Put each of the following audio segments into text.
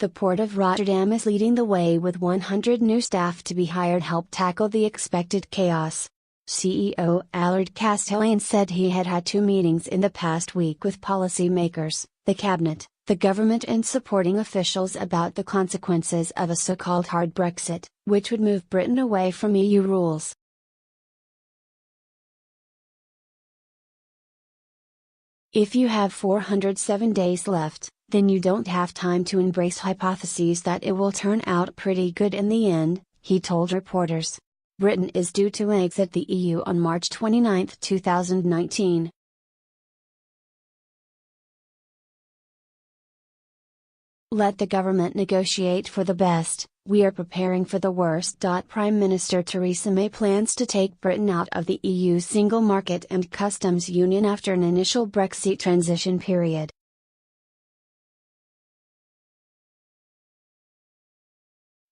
The Port of Rotterdam is leading the way with 100 new staff to be hired to help tackle the expected chaos. CEO Allard Castelein said he had had 2 meetings in the past week with policymakers, the cabinet, the government and supporting officials about the consequences of a so-called hard Brexit, which would move Britain away from EU rules. If you have 407 days left, then you don't have time to embrace hypotheses that it will turn out pretty good in the end, he told reporters. Britain is due to exit the EU on March 29, 2019. Let the government negotiate for the best, we are preparing for the worst. Prime Minister Theresa May plans to take Britain out of the EU single market and customs union after an initial Brexit transition period.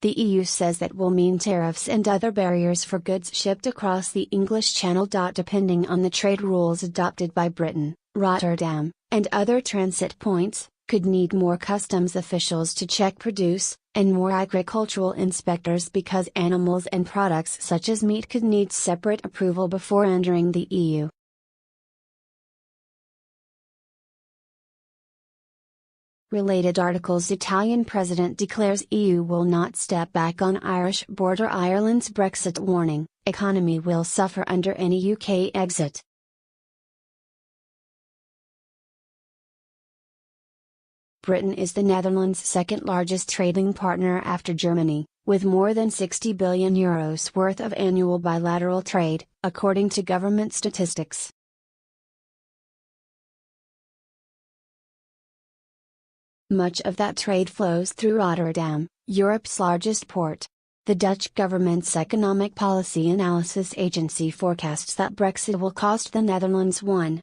The EU says that will mean tariffs and other barriers for goods shipped across the English Channel. Depending on the trade rules adopted by Britain, Rotterdam, and other transit points, could need more customs officials to check produce, and more agricultural inspectors because animals and products such as meat could need separate approval before entering the EU. Related articles: Italian President declares EU will not step back on Irish border. Ireland's Brexit warning, economy will suffer under any UK exit. Britain is the Netherlands' second largest trading partner after Germany, with more than €60 billion worth of annual bilateral trade, according to government statistics. Much of that trade flows through Rotterdam, Europe's largest port. The Dutch government's economic policy analysis agency forecasts that Brexit will cost the Netherlands 1.2%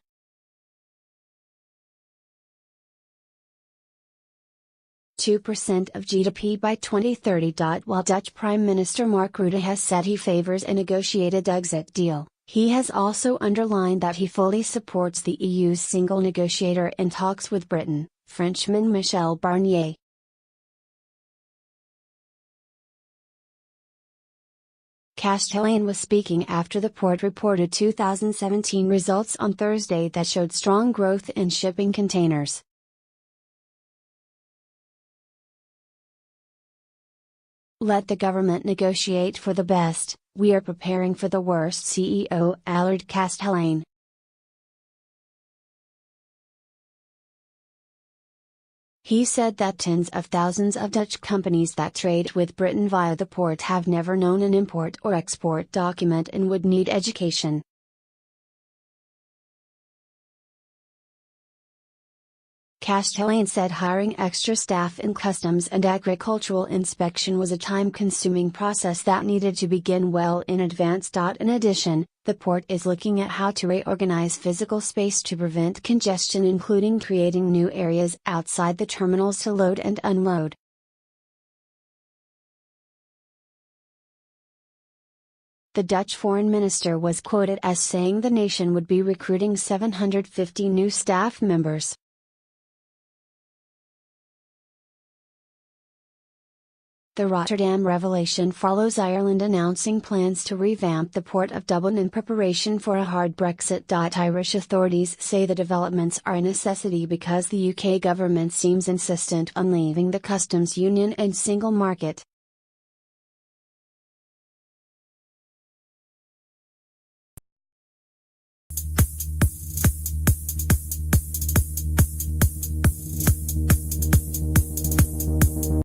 of GDP by 2030. While Dutch Prime Minister Mark Rutte has said he favors a negotiated exit deal, he has also underlined that he fully supports the EU's single negotiator in talks with Britain, Frenchman Michel Barnier. Castelein was speaking after the port reported 2017 results on Thursday that showed strong growth in shipping containers. Let the government negotiate for the best, we are preparing for the worst. CEO Allard Castelein. He said that tens of thousands of Dutch companies that trade with Britain via the port have never known an import or export document and would need education. Castelein said hiring extra staff in customs and agricultural inspection was a time-consuming process that needed to begin well in advance. In addition, the port is looking at how to reorganize physical space to prevent congestion, including creating new areas outside the terminals to load and unload. The Dutch foreign minister was quoted as saying the nation would be recruiting 750 new staff members. The Rotterdam revelation follows Ireland announcing plans to revamp the Port of Dublin in preparation for a hard Brexit. Irish authorities say the developments are a necessity because the UK government seems insistent on leaving the customs union and single market.